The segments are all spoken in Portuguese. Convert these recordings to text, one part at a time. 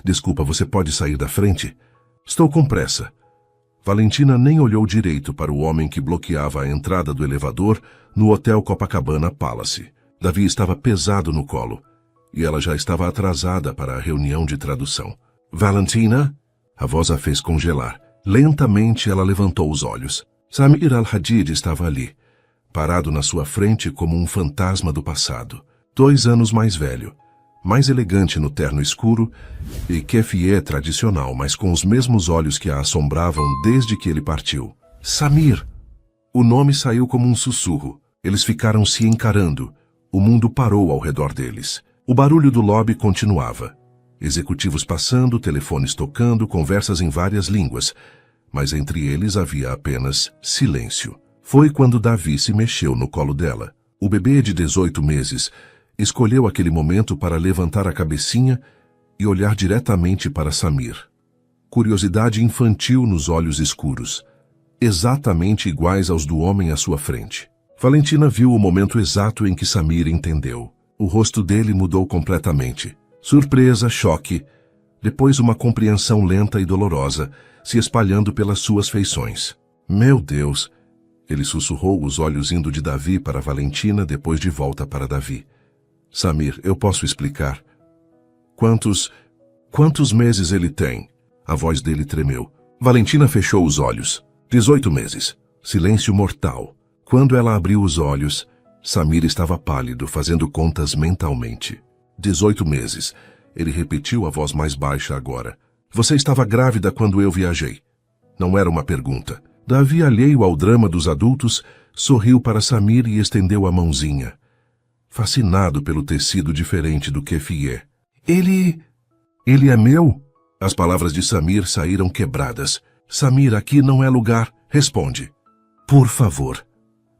Desculpa, você pode sair da frente? Estou com pressa. Valentina nem olhou direito para o homem que bloqueava a entrada do elevador no Hotel Copacabana Palace. Davi estava pesado no colo, e ela já estava atrasada para a reunião de tradução. Valentina? A voz a fez congelar. Lentamente ela levantou os olhos. Samir Al-Hadid estava ali, parado na sua frente como um fantasma do passado. 2 anos mais velho, mais elegante no terno escuro e keffieh tradicional, mas com os mesmos olhos que a assombravam desde que ele partiu. Samir! O nome saiu como um sussurro. Eles ficaram se encarando. O mundo parou ao redor deles. O barulho do lobby continuava. Executivos passando, telefones tocando, conversas em várias línguas. Mas entre eles havia apenas silêncio. Foi quando Davi se mexeu no colo dela. O bebê de 18 meses escolheu aquele momento para levantar a cabecinha e olhar diretamente para Samir. Curiosidade infantil nos olhos escuros, exatamente iguais aos do homem à sua frente. Valentina viu o momento exato em que Samir entendeu. O rosto dele mudou completamente. Surpresa, choque, depois uma compreensão lenta e dolorosa, se espalhando pelas suas feições. Meu Deus! Ele sussurrou, os olhos indo de Davi para Valentina, depois de volta para Davi. Samir, eu posso explicar. Quantos meses ele tem? A voz dele tremeu. Valentina fechou os olhos. 18 meses. Silêncio mortal. Quando ela abriu os olhos, Samir estava pálido, fazendo contas mentalmente. 18 meses. Ele repetiu a voz mais baixa agora. Você estava grávida quando eu viajei. Não era uma pergunta. Davi, alheio ao drama dos adultos, sorriu para Samir e estendeu a mãozinha, fascinado pelo tecido diferente do keffieh. Ele é meu? As palavras de Samir saíram quebradas. Samir, aqui não é lugar. Responde. Por favor.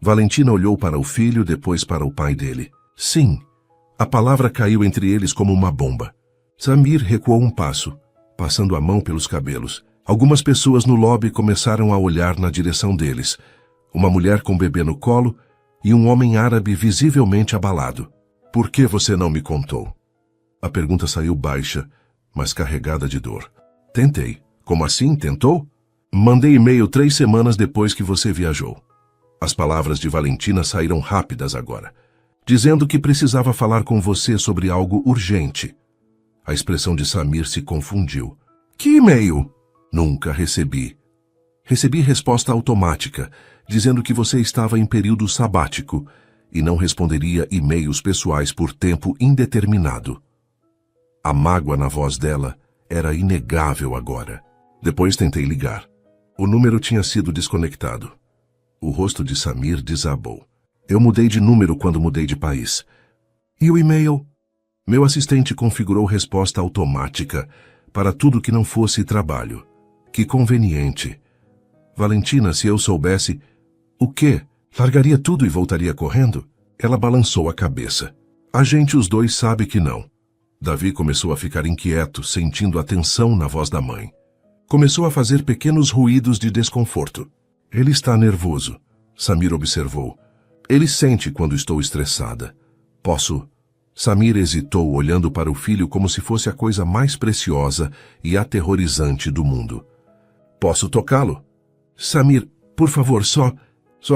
Valentina olhou para o filho, depois para o pai dele. Sim. A palavra caiu entre eles como uma bomba. Samir recuou um passo, passando a mão pelos cabelos. Algumas pessoas no lobby começaram a olhar na direção deles. Uma mulher com bebê no colo e um homem árabe visivelmente abalado. Por que você não me contou? A pergunta saiu baixa, mas carregada de dor. Tentei. Como assim? Tentou? Mandei e-mail 3 semanas depois que você viajou. As palavras de Valentina saíram rápidas agora, dizendo que precisava falar com você sobre algo urgente. A expressão de Samir se confundiu. Que e-mail? Nunca recebi. Recebi resposta automática, dizendo que você estava em período sabático e não responderia e-mails pessoais por tempo indeterminado. A mágoa na voz dela era inegável agora. Depois tentei ligar. O número tinha sido desconectado. O rosto de Samir desabou. Eu mudei de número quando mudei de país. E o e-mail? Meu assistente configurou resposta automática para tudo que não fosse trabalho. Que conveniente. Valentina, se eu soubesse... O quê? Largaria tudo e voltaria correndo? Ela balançou a cabeça. A gente os dois sabe que não. Davi começou a ficar inquieto, sentindo a tensão na voz da mãe. Começou a fazer pequenos ruídos de desconforto. Ele está nervoso, Samir observou. Ele sente quando estou estressada. Posso... Samir hesitou, olhando para o filho como se fosse a coisa mais preciosa e aterrorizante do mundo. Posso tocá-lo? Samir, por favor, só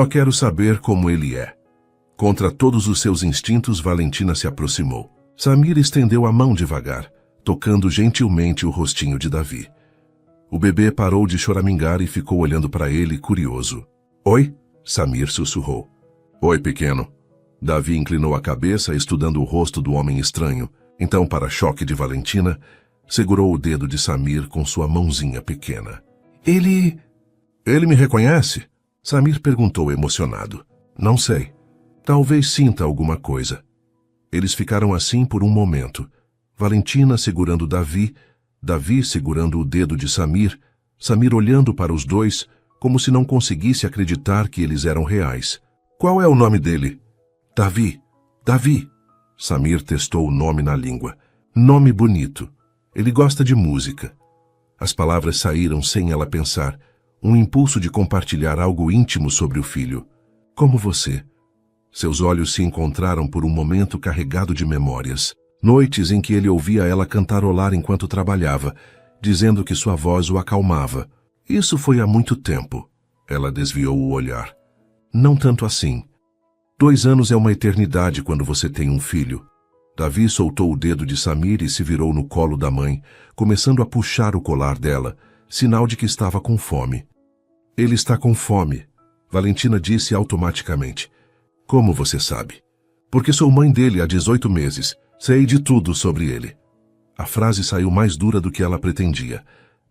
quero saber como ele é. Contra todos os seus instintos, Valentina se aproximou. Samir estendeu a mão devagar, tocando gentilmente o rostinho de Davi. O bebê parou de choramingar e ficou olhando para ele, curioso. Oi? Samir sussurrou. Oi, pequeno. Davi inclinou a cabeça, estudando o rosto do homem estranho. Então, para choque de Valentina, segurou o dedo de Samir com sua mãozinha pequena. Ele me reconhece? Samir perguntou emocionado. Não sei. Talvez sinta alguma coisa. Eles ficaram assim por um momento. Valentina segurando Davi, Davi segurando o dedo de Samir, Samir olhando para os dois como se não conseguisse acreditar que eles eram reais. Qual é o nome dele? Davi. Davi. Samir testou o nome na língua. Nome bonito. Ele gosta de música. As palavras saíram sem ela pensar. Um impulso de compartilhar algo íntimo sobre o filho. Como você. Seus olhos se encontraram por um momento carregado de memórias. Noites em que ele ouvia ela cantarolar enquanto trabalhava, dizendo que sua voz o acalmava. Isso foi há muito tempo. Ela desviou o olhar. Não tanto assim. 2 anos é uma eternidade quando você tem um filho. Davi soltou o dedo de Samir e se virou no colo da mãe, começando a puxar o colar dela, sinal de que estava com fome. Ele está com fome, Valentina disse automaticamente. Como você sabe? Porque sou mãe dele há 18 meses. Sei de tudo sobre ele. A frase saiu mais dura do que ela pretendia,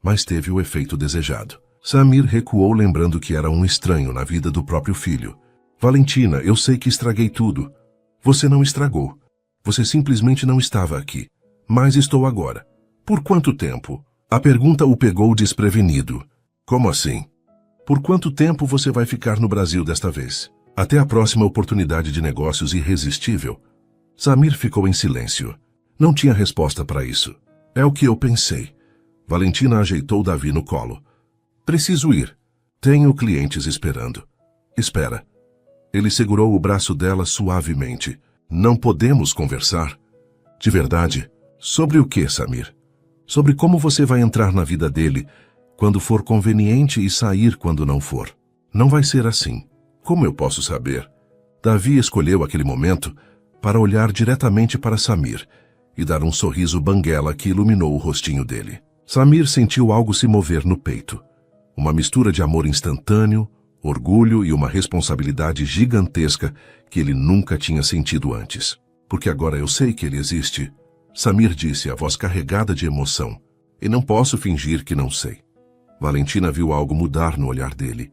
mas teve o efeito desejado. Samir recuou, lembrando que era um estranho na vida do próprio filho. Valentina, eu sei que estraguei tudo. Você não estragou. Você simplesmente não estava aqui. Mas estou agora. Por quanto tempo? A pergunta o pegou desprevenido. Como assim? Por quanto tempo você vai ficar no Brasil desta vez? Até a próxima oportunidade de negócios irresistível? Samir ficou em silêncio. Não tinha resposta para isso. É o que eu pensei. Valentina ajeitou Davi no colo. Preciso ir. Tenho clientes esperando. Espera. Ele segurou o braço dela suavemente. Não podemos conversar? De verdade? Sobre o que, Samir? Sobre como você vai entrar na vida dele quando for conveniente e sair quando não for. Não vai ser assim. Como eu posso saber? Davi escolheu aquele momento para olhar diretamente para Samir e dar um sorriso banguela que iluminou o rostinho dele. Samir sentiu algo se mover no peito. Uma mistura de amor instantâneo, orgulho e uma responsabilidade gigantesca que ele nunca tinha sentido antes. Porque agora eu sei que ele existe, Samir disse, a voz carregada de emoção. E não posso fingir que não sei. Valentina viu algo mudar no olhar dele.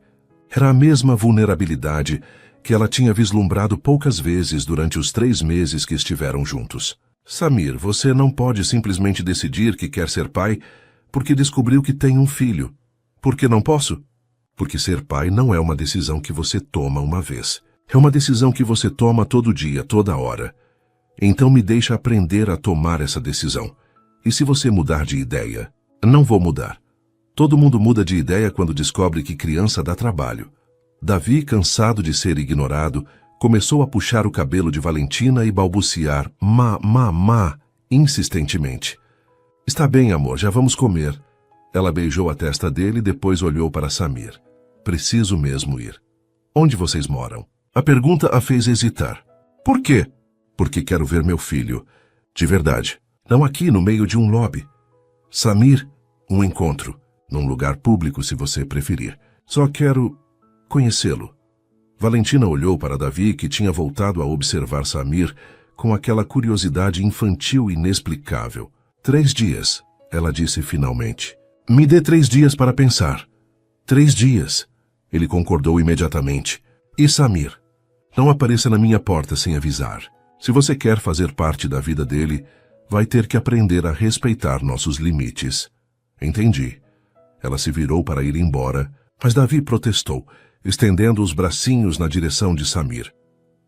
Era a mesma vulnerabilidade que ela tinha vislumbrado poucas vezes durante os 3 meses que estiveram juntos. Samir, você não pode simplesmente decidir que quer ser pai porque descobriu que tem um filho. Por que não posso? Porque ser pai não é uma decisão que você toma uma vez. É uma decisão que você toma todo dia, toda hora. Então me deixa aprender a tomar essa decisão. E se você mudar de ideia? Não vou mudar. Todo mundo muda de ideia quando descobre que criança dá trabalho. Davi, cansado de ser ignorado, começou a puxar o cabelo de Valentina e balbuciar má, insistentemente. Está bem, amor, já vamos comer. Ela beijou a testa dele e depois olhou para Samir. Preciso mesmo ir. Onde vocês moram? A pergunta a fez hesitar. Por quê? Porque quero ver meu filho. De verdade. Não aqui no meio de um lobby. Samir, um encontro. Num lugar público, se você preferir. Só quero conhecê-lo. Valentina olhou para Davi, que tinha voltado a observar Samir com aquela curiosidade infantil inexplicável. 3 dias, ela disse finalmente. Me dê 3 dias para pensar. 3 dias. Ele concordou imediatamente. E Samir, não apareça na minha porta sem avisar. Se você quer fazer parte da vida dele, vai ter que aprender a respeitar nossos limites. Entendi. Ela se virou para ir embora, mas Davi protestou, estendendo os bracinhos na direção de Samir.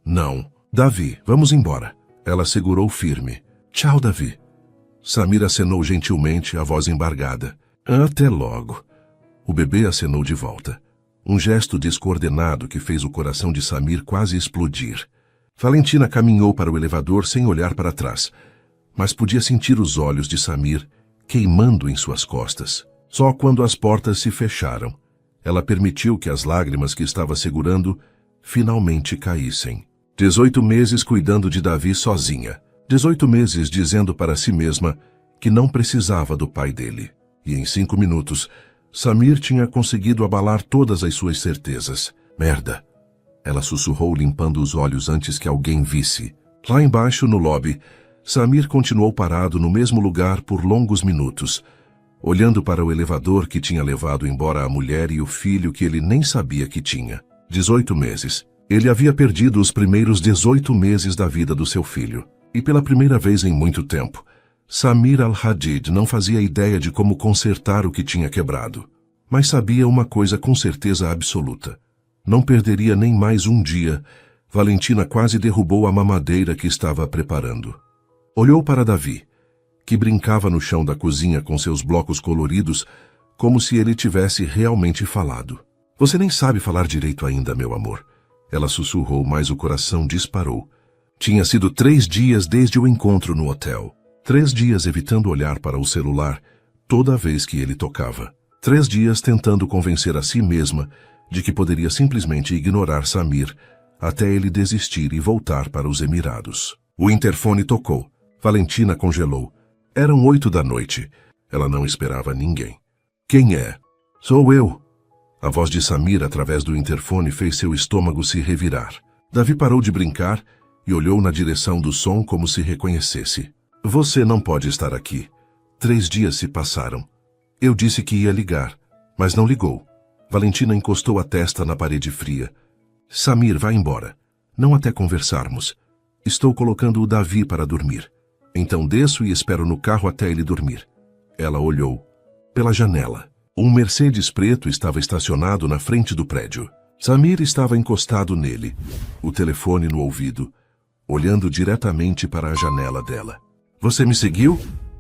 Não. Davi, vamos embora. Ela segurou firme. Tchau, Davi. Samir acenou gentilmente, a voz embargada. Até logo. O bebê acenou de volta. Um gesto descoordenado que fez o coração de Samir quase explodir. Valentina caminhou para o elevador sem olhar para trás, mas podia sentir os olhos de Samir queimando em suas costas. Só quando as portas se fecharam, ela permitiu que as lágrimas que estava segurando finalmente caíssem. 18 meses cuidando de Davi sozinha. 18 meses dizendo para si mesma que não precisava do pai dele. E em 5 minutos, Samir tinha conseguido abalar todas as suas certezas. Merda! Ela sussurrou, limpando os olhos antes que alguém visse. Lá embaixo, no lobby, Samir continuou parado no mesmo lugar por longos minutos, olhando para o elevador que tinha levado embora a mulher e o filho que ele nem sabia que tinha. 18 meses. Ele havia perdido os primeiros 18 meses da vida do seu filho. E pela primeira vez em muito tempo, Samir al-Hadid não fazia ideia de como consertar o que tinha quebrado. Mas sabia uma coisa com certeza absoluta. Não perderia nem mais um dia. Valentina quase derrubou a mamadeira que estava preparando. Olhou para Davi, que brincava no chão da cozinha com seus blocos coloridos, como se ele tivesse realmente falado. Você nem sabe falar direito ainda, meu amor. Ela sussurrou, mas o coração disparou. Tinha sido 3 dias desde o encontro no hotel. 3 dias evitando olhar para o celular toda vez que ele tocava. 3 dias tentando convencer a si mesma de que poderia simplesmente ignorar Samir até ele desistir e voltar para os Emirados. O interfone tocou. Valentina congelou. Eram 8 da noite. Ela não esperava ninguém. Quem é? Sou eu. A voz de Samir através do interfone fez seu estômago se revirar. Davi parou de brincar e olhou na direção do som como se reconhecesse. Você não pode estar aqui. 3 dias se passaram. Eu disse que ia ligar, mas não ligou. Valentina encostou a testa na parede fria. Samir, vá embora. Não até conversarmos. Estou colocando o Davi para dormir. Então desço e espero no carro até ele dormir. Ela olhou. Pela janela. Um Mercedes preto estava estacionado na frente do prédio. Samir estava encostado nele, o telefone no ouvido, olhando diretamente para a janela dela. Você me seguiu?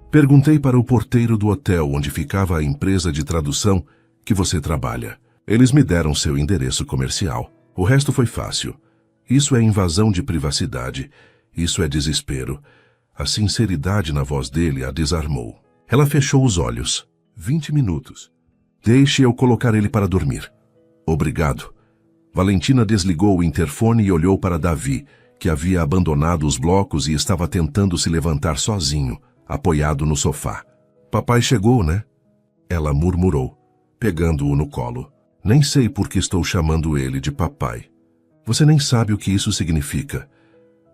Perguntei para o porteiro do hotel onde ficava a empresa de tradução que você trabalha. Eles me deram seu endereço comercial. O resto foi fácil. Isso é invasão de privacidade. Isso é desespero. A sinceridade na voz dele a desarmou. Ela fechou os olhos. 20 minutos. Deixe eu colocar ele para dormir. Obrigado. Valentina desligou o interfone e olhou para Davi, que havia abandonado os blocos e estava tentando se levantar sozinho, apoiado no sofá. Papai chegou, né? Ela murmurou, pegando-o no colo. Nem sei por que estou chamando ele de papai. Você nem sabe o que isso significa.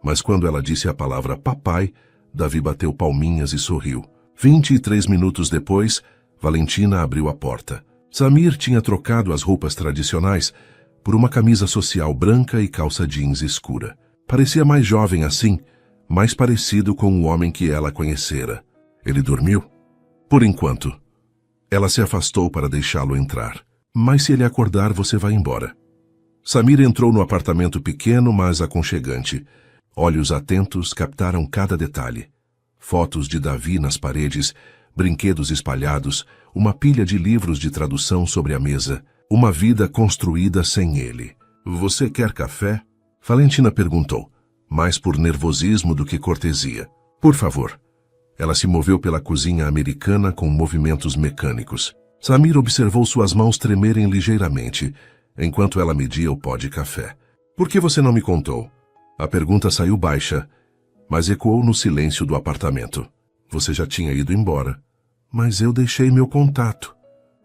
Mas quando ela disse a palavra papai, Davi bateu palminhas e sorriu. 23 minutos depois, Valentina abriu a porta. Samir tinha trocado as roupas tradicionais por uma camisa social branca e calça jeans escura. Parecia mais jovem assim, mais parecido com o homem que ela conhecera. Ele dormiu? Por enquanto. Ela se afastou para deixá-lo entrar. Mas se ele acordar, você vai embora. Samir entrou no apartamento pequeno, mas aconchegante. Olhos atentos captaram cada detalhe. Fotos de Davi nas paredes, brinquedos espalhados, uma pilha de livros de tradução sobre a mesa, uma vida construída sem ele. Você quer café? Valentina perguntou, mais por nervosismo do que cortesia. Por favor. Ela se moveu pela cozinha americana com movimentos mecânicos. Samir observou suas mãos tremerem ligeiramente, enquanto ela media o pó de café. Por que você não me contou? A pergunta saiu baixa, mas ecoou no silêncio do apartamento. Você já tinha ido embora. Mas eu deixei meu contato.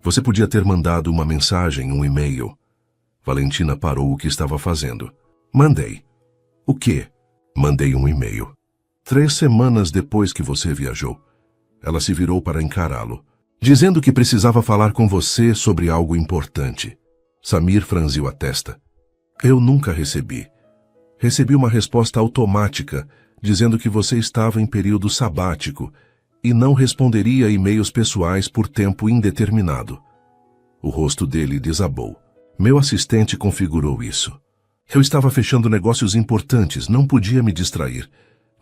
Você podia ter mandado uma mensagem, um e-mail. Valentina parou o que estava fazendo. Mandei. O quê? Mandei um e-mail. 3 semanas depois que você viajou. Ela se virou para encará-lo, dizendo que precisava falar com você sobre algo importante. Samir franziu a testa. Eu nunca recebi. Recebi uma resposta automática, dizendo que você estava em período sabático e não responderia e-mails pessoais por tempo indeterminado. O rosto dele desabou. Meu assistente configurou isso. Eu estava fechando negócios importantes, não podia me distrair.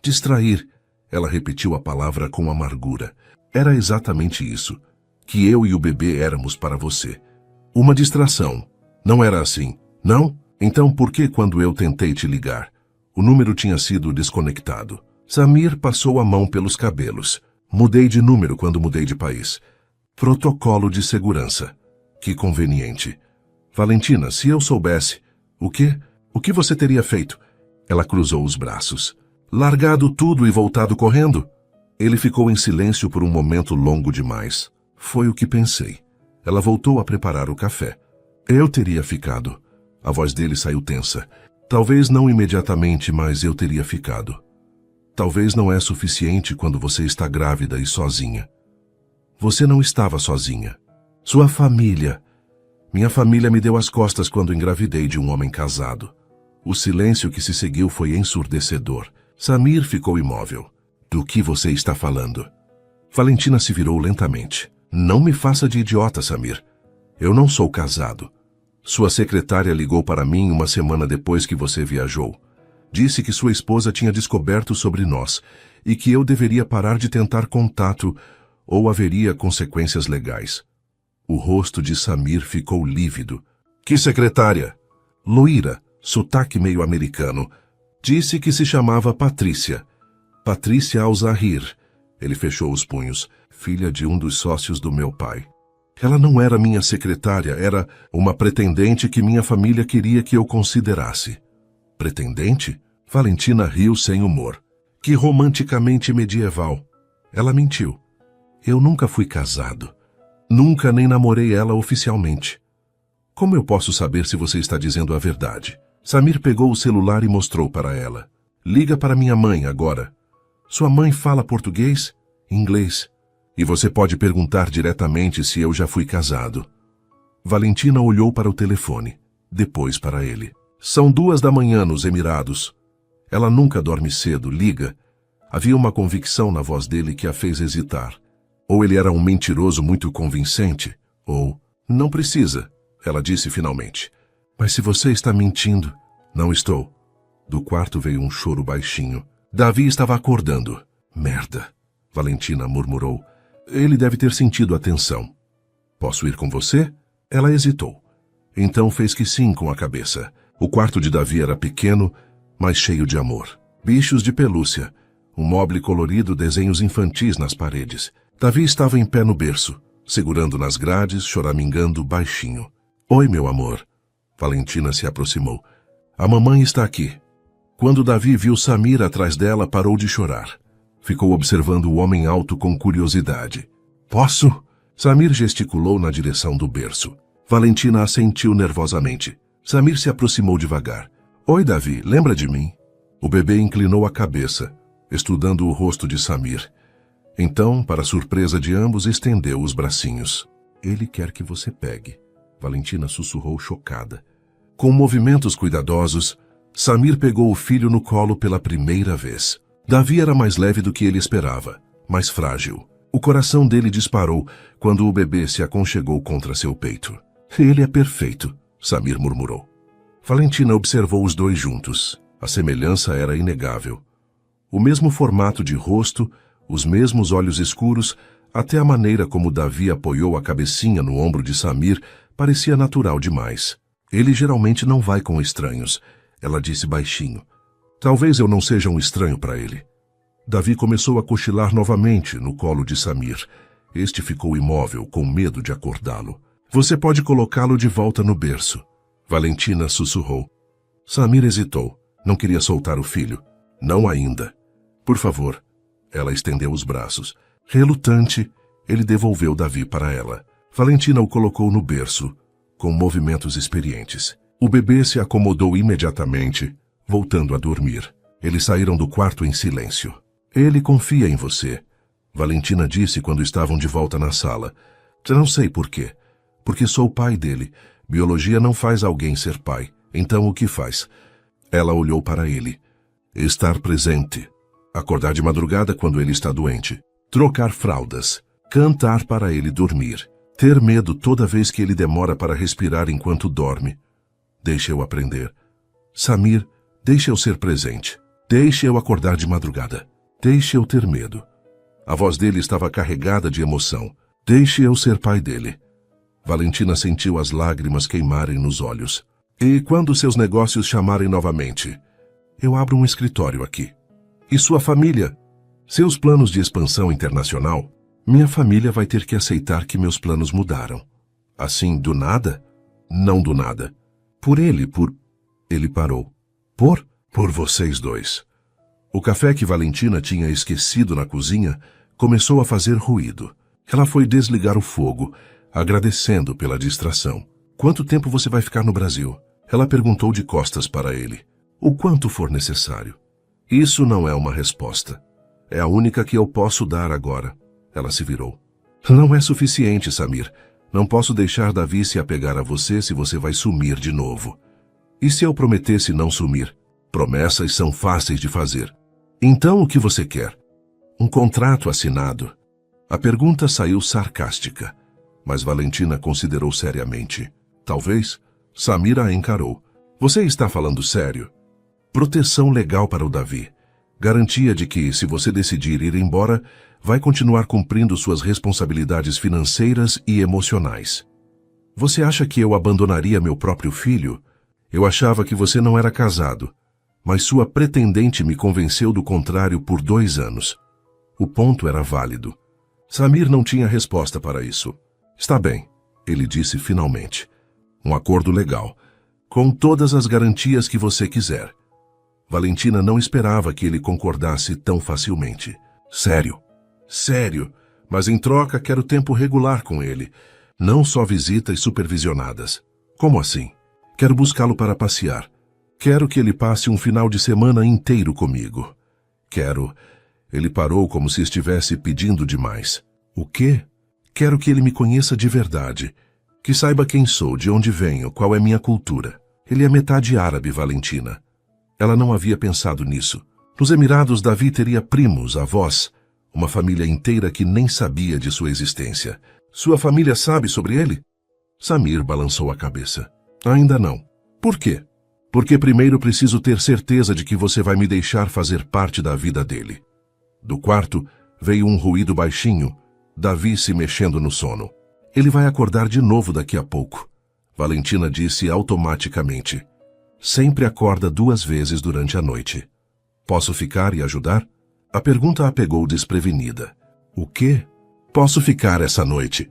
Distrair, ela repetiu a palavra com amargura. Era exatamente isso, que eu e o bebê éramos para você. Uma distração. Não era assim, não? Então por que quando eu tentei te ligar, o número tinha sido desconectado? Samir passou a mão pelos cabelos. Mudei de número quando mudei de país. Protocolo de segurança. Que conveniente. Valentina, se eu soubesse... O quê? O que você teria feito? Ela cruzou os braços. Largado tudo e voltado correndo? Ele ficou em silêncio por um momento longo demais. Foi o que pensei. Ela voltou a preparar o café. Eu teria ficado. A voz dele saiu tensa. Talvez não imediatamente, mas eu teria ficado. Talvez não é suficiente quando você está grávida e sozinha. Você não estava sozinha. Sua família. Minha família me deu as costas quando engravidei de um homem casado. O silêncio que se seguiu foi ensurdecedor. Samir ficou imóvel. Do que você está falando? Valentina se virou lentamente. Não me faça de idiota, Samir. Eu não sou casado. Sua secretária ligou para mim uma semana depois que você viajou. Disse que sua esposa tinha descoberto sobre nós e que eu deveria parar de tentar contato ou haveria consequências legais. O rosto de Samir ficou lívido. Que secretária? Loira, sotaque meio americano. Disse que se chamava Patrícia. Patrícia Al-Zahir. Ele fechou os punhos. Filha de um dos sócios do meu pai. Ela não era minha secretária, era uma pretendente que minha família queria que eu considerasse. Pretendente? Valentina riu sem humor. Que romanticamente medieval. Ela mentiu. Eu nunca fui casado. Nunca nem namorei ela oficialmente. Como eu posso saber se você está dizendo a verdade? Samir pegou o celular e mostrou para ela. Liga para minha mãe agora. Sua mãe fala português? Inglês. E você pode perguntar diretamente se eu já fui casado. Valentina olhou para o telefone, depois para ele. São 2 da manhã nos Emirados. Ela nunca dorme cedo, liga. Havia uma convicção na voz dele que a fez hesitar. Ou ele era um mentiroso muito convincente, ou... Não precisa, ela disse finalmente. Mas se você está mentindo... Não estou. Do quarto veio um choro baixinho. Davi estava acordando. Merda, Valentina murmurou. Ele deve ter sentido a tensão. Posso ir com você? Ela hesitou. Então fez que sim com a cabeça. O quarto de Davi era pequeno, mas cheio de amor. Bichos de pelúcia, um moble colorido, desenhos infantis nas paredes. Davi estava em pé no berço, segurando nas grades, choramingando baixinho. Oi, meu amor. Valentina se aproximou. A mamãe está aqui. Quando Davi viu Samir atrás dela, parou de chorar. Ficou observando o homem alto com curiosidade. Posso? Samir gesticulou na direção do berço. Valentina assentiu nervosamente. Samir se aproximou devagar. Oi, Davi, lembra de mim? O bebê inclinou a cabeça, estudando o rosto de Samir. Então, para surpresa de ambos, estendeu os bracinhos. Ele quer que você pegue. Valentina sussurrou chocada. Com movimentos cuidadosos, Samir pegou o filho no colo pela primeira vez. Davi era mais leve do que ele esperava, mais frágil. O coração dele disparou quando o bebê se aconchegou contra seu peito. Ele é perfeito, Samir murmurou. Valentina observou os dois juntos. A semelhança era inegável. O mesmo formato de rosto, os mesmos olhos escuros, até a maneira como Davi apoiou a cabecinha no ombro de Samir parecia natural demais. Ele geralmente não vai com estranhos, ela disse baixinho. Talvez eu não seja um estranho para ele. Davi começou a cochilar novamente no colo de Samir. Este ficou imóvel, com medo de acordá-lo. Você pode colocá-lo de volta no berço. Valentina sussurrou. Samir hesitou. Não queria soltar o filho. Não ainda. Por favor. Ela estendeu os braços. Relutante, ele devolveu Davi para ela. Valentina o colocou no berço, com movimentos experientes. O bebê se acomodou imediatamente, voltando a dormir. Eles saíram do quarto em silêncio. Ele confia em você, Valentina disse quando estavam de volta na sala. Não sei por quê. Porque sou o pai dele. Biologia não faz alguém ser pai. Então o que faz? Ela olhou para ele. Estar presente. Acordar de madrugada quando ele está doente. Trocar fraldas. Cantar para ele dormir. Ter medo toda vez que ele demora para respirar enquanto dorme. Deixe eu aprender. Samir, deixe eu ser presente. Deixe eu acordar de madrugada. Deixe eu ter medo. A voz dele estava carregada de emoção. Deixe eu ser pai dele. Valentina sentiu as lágrimas queimarem nos olhos. E quando seus negócios chamarem novamente? Eu abro um escritório aqui. E sua família? Seus planos de expansão internacional? Minha família vai ter que aceitar que meus planos mudaram. Assim, do nada? Não do nada. Por ele, por... Ele parou. Por vocês dois. O café que Valentina tinha esquecido na cozinha começou a fazer ruído. Ela foi desligar o fogo, agradecendo pela distração. Quanto tempo você vai ficar no Brasil? Ela perguntou de costas para ele. O quanto for necessário. Isso não é uma resposta. É a única que eu posso dar agora. Ela se virou. Não é suficiente, Samir. Não posso deixar Davi se apegar a você se você vai sumir de novo. E se eu prometesse não sumir? Promessas são fáceis de fazer. Então o que você quer? Um contrato assinado. A pergunta saiu sarcástica, mas Valentina considerou seriamente. Talvez. Samir a encarou. Você está falando sério? Proteção legal para o Davi. Garantia de que, se você decidir ir embora, vai continuar cumprindo suas responsabilidades financeiras e emocionais. Você acha que eu abandonaria meu próprio filho? Eu achava que você não era casado. Mas sua pretendente me convenceu do contrário por 2 anos. O ponto era válido. Samir não tinha resposta para isso. Está bem, ele disse finalmente. Um acordo legal, com todas as garantias que você quiser. Valentina não esperava que ele concordasse tão facilmente. Sério, sério, mas em troca quero tempo regular com ele, não só visitas supervisionadas. Como assim? Quero buscá-lo para passear. Quero que ele passe um final de semana inteiro comigo. Quero... Ele parou como se estivesse pedindo demais. O quê? Quero que ele me conheça de verdade. Que saiba quem sou, de onde venho, qual é minha cultura. Ele é metade árabe, Valentina. Ela não havia pensado nisso. Nos Emirados, Davi teria primos, avós, uma família inteira que nem sabia de sua existência. Sua família sabe sobre ele? Samir balançou a cabeça. Ainda não. Por quê? Porque primeiro preciso ter certeza de que você vai me deixar fazer parte da vida dele. Do quarto, veio um ruído baixinho, Davi se mexendo no sono. Ele vai acordar de novo daqui a pouco. Valentina disse automaticamente. Sempre acorda 2 vezes durante a noite. Posso ficar e ajudar? A pergunta a pegou desprevenida. O quê? Posso ficar essa noite?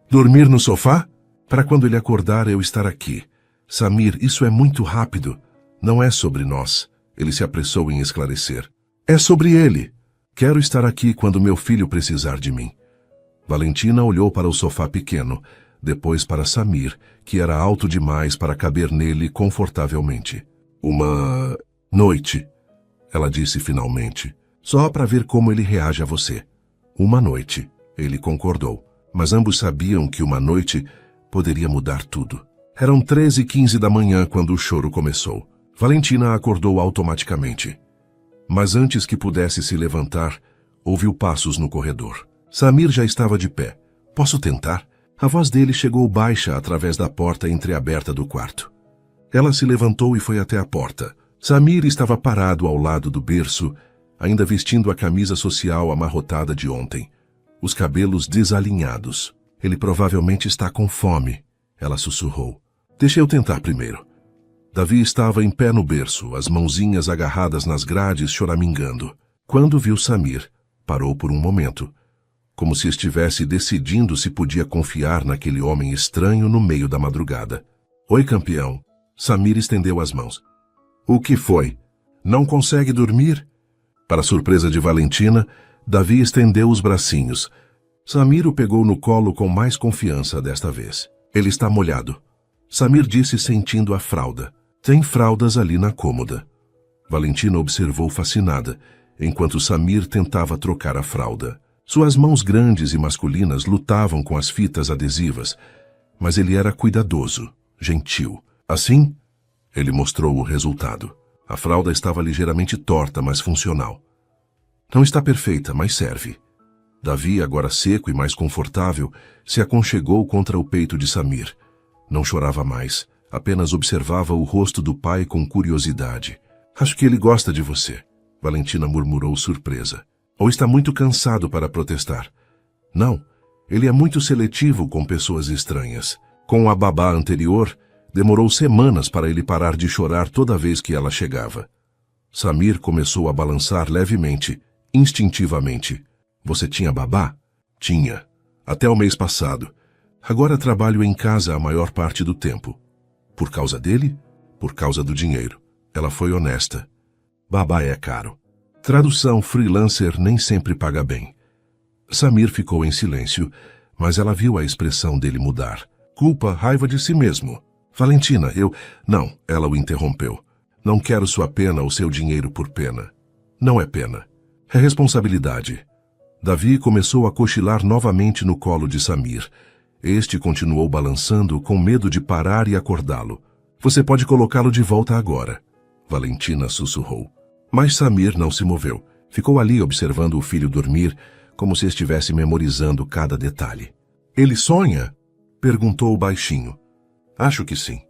Dormir no sofá? Para quando ele acordar eu estar aqui. Samir, isso é muito rápido. Não é sobre nós. Ele se apressou em esclarecer. É sobre ele. Quero estar aqui quando meu filho precisar de mim. Valentina olhou para o sofá pequeno, depois para Samir, que era alto demais para caber nele confortavelmente. Uma noite, ela disse finalmente, só para ver como ele reage a você. Uma noite, ele concordou, mas ambos sabiam que uma noite poderia mudar tudo. Eram 13h15 da manhã quando o choro começou. Valentina acordou automaticamente. Mas antes que pudesse se levantar, ouviu passos no corredor. Samir já estava de pé. Posso tentar? A voz dele chegou baixa através da porta entreaberta do quarto. Ela se levantou e foi até a porta. Samir estava parado ao lado do berço, ainda vestindo a camisa social amarrotada de ontem, os cabelos desalinhados. Ele provavelmente está com fome, ela sussurrou. Deixa eu tentar primeiro. Davi estava em pé no berço, as mãozinhas agarradas nas grades, choramingando. Quando viu Samir, parou por um momento, como se estivesse decidindo se podia confiar naquele homem estranho no meio da madrugada. Oi, campeão. Samir estendeu as mãos. O que foi? Não consegue dormir? Para surpresa de Valentina, Davi estendeu os bracinhos. Samir o pegou no colo com mais confiança desta vez. Ele está molhado. Samir disse sentindo a fralda. Tem fraldas ali na cômoda. Valentina observou fascinada, enquanto Samir tentava trocar a fralda. Suas mãos grandes e masculinas lutavam com as fitas adesivas, mas ele era cuidadoso, gentil. Assim, ele mostrou o resultado. A fralda estava ligeiramente torta, mas funcional. Não está perfeita, mas serve. Davi, agora seco e mais confortável, se aconchegou contra o peito de Samir. Não chorava mais, apenas observava o rosto do pai com curiosidade. Acho que ele gosta de você, Valentina murmurou surpresa. Ou está muito cansado para protestar. Não, ele é muito seletivo com pessoas estranhas. Com a babá anterior, demorou semanas para ele parar de chorar toda vez que ela chegava. Samir começou a balançar levemente, instintivamente. Você tinha babá? Tinha. Até o mês passado. Agora trabalho em casa a maior parte do tempo. Por causa dele? Por causa do dinheiro. Ela foi honesta. Babá é caro. Tradução freelancer nem sempre paga bem. Samir ficou em silêncio, mas ela viu a expressão dele mudar. Culpa, raiva de si mesmo. Valentina, Não, ela o interrompeu. Não quero sua pena ou seu dinheiro por pena. Não é pena. É responsabilidade. Davi começou a cochilar novamente no colo de Samir. Este continuou balançando com medo de parar e acordá-lo. Você pode colocá-lo de volta agora. Valentina sussurrou. Mas Samir não se moveu. Ficou ali observando o filho dormir, como se estivesse memorizando cada detalhe. Ele sonha? Perguntou baixinho. Acho que sim.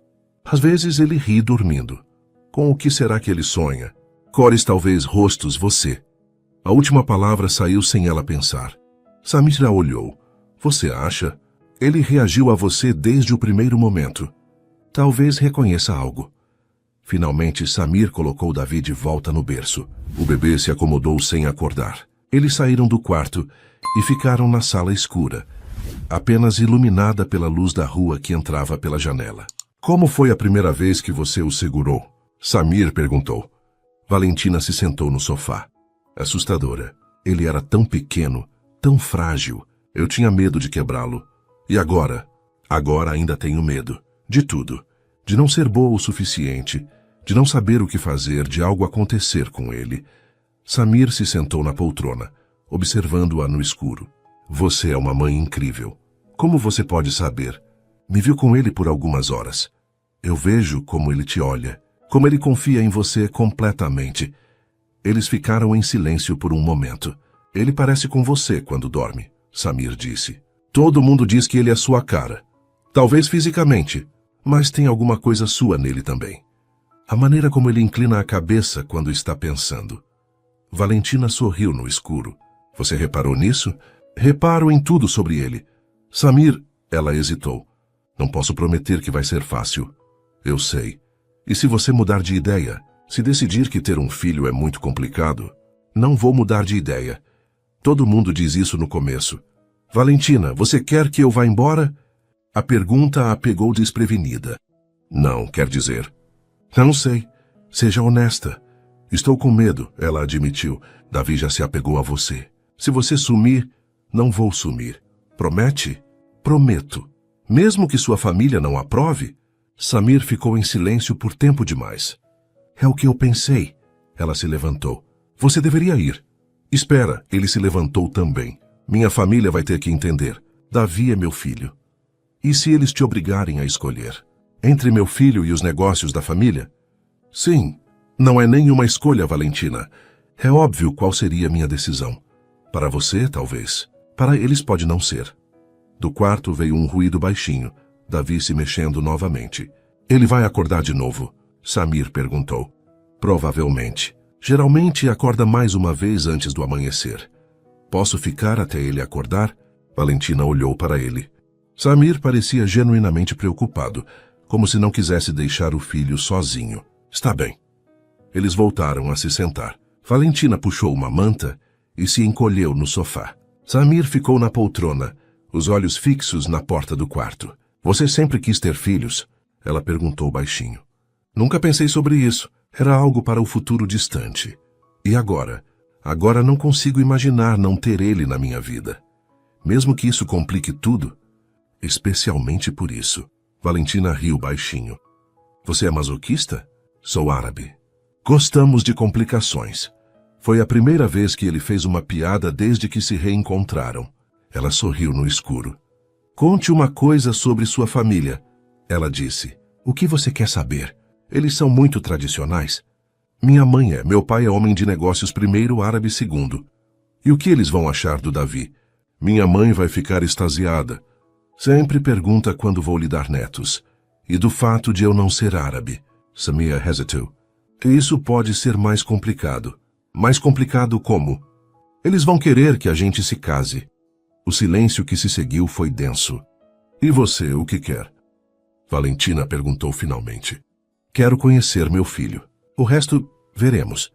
Às vezes ele ri dormindo. Com o que será que ele sonha? Cores, talvez, rostos, você. A última palavra saiu sem ela pensar. Samir a olhou. Você acha? Ele reagiu a você desde o primeiro momento. Talvez reconheça algo. Finalmente, Samir colocou Davi de volta no berço. O bebê se acomodou sem acordar. Eles saíram do quarto e ficaram na sala escura, apenas iluminada pela luz da rua que entrava pela janela. Como foi a primeira vez que você o segurou? Samir perguntou. Valentina se sentou no sofá. Assustadora. Ele era tão pequeno, tão frágil. Eu tinha medo de quebrá-lo. E agora? Agora ainda tenho medo. De tudo. De não ser boa o suficiente, de não saber o que fazer, de algo acontecer com ele. Samir se sentou na poltrona, observando-a no escuro. Você é uma mãe incrível. Como você pode saber? Me viu com ele por algumas horas. Eu vejo como ele te olha, como ele confia em você completamente. Eles ficaram em silêncio por um momento. Ele parece com você quando dorme, Samir disse. Todo mundo diz que ele é sua cara. Talvez fisicamente, mas tem alguma coisa sua nele também. A maneira como ele inclina a cabeça quando está pensando. Valentina sorriu no escuro. Você reparou nisso? Reparo em tudo sobre ele. Samir, ela hesitou. Não posso prometer que vai ser fácil. Eu sei. E se você mudar de ideia, se decidir que ter um filho é muito complicado, não vou mudar de ideia. Todo mundo diz isso no começo. Valentina, você quer que eu vá embora? A pergunta a pegou desprevenida. Não, quer dizer. Não sei. Seja honesta. Estou com medo, ela admitiu. Davi já se apegou a você. Se você sumir, não vou sumir. Promete? Prometo. Mesmo que sua família não aprove? Samir ficou em silêncio por tempo demais. É o que eu pensei. Ela se levantou. Você deveria ir. Espera, ele se levantou também. Minha família vai ter que entender. Davi é meu filho. E se eles te obrigarem a escolher? Entre meu filho e os negócios da família? Sim. Não é nenhuma escolha, Valentina. É óbvio qual seria minha decisão. Para você, talvez. Para eles pode não ser. Do quarto veio um ruído baixinho. Davi se mexendo novamente. Ele vai acordar de novo? Samir perguntou. Provavelmente. Geralmente acorda mais uma vez antes do amanhecer. Posso ficar até ele acordar? Valentina olhou para ele. Samir parecia genuinamente preocupado, como se não quisesse deixar o filho sozinho. Está bem. Eles voltaram a se sentar. Valentina puxou uma manta e se encolheu no sofá. Samir ficou na poltrona, os olhos fixos na porta do quarto. Você sempre quis ter filhos? Ela perguntou baixinho. Nunca pensei sobre isso. Era algo para o futuro distante. E agora? Agora não consigo imaginar não ter ele na minha vida. Mesmo que isso complique tudo. Especialmente por isso. Valentina riu baixinho. Você é masoquista? Sou árabe. Gostamos de complicações. Foi a primeira vez que ele fez uma piada desde que se reencontraram. Ela sorriu no escuro. Conte uma coisa sobre sua família. Ela disse. O que você quer saber? Eles são muito tradicionais. Minha mãe é, meu pai é homem de negócios primeiro, árabe segundo. E o que eles vão achar do Davi? Minha mãe vai ficar extasiada. Sempre pergunta quando vou lhe dar netos. E do fato de eu não ser árabe. Samir hesitou. Isso pode ser mais complicado. Mais complicado como? Eles vão querer que a gente se case. O silêncio que se seguiu foi denso. E você, o que quer? Valentina perguntou finalmente. Quero conhecer meu filho. O resto, veremos.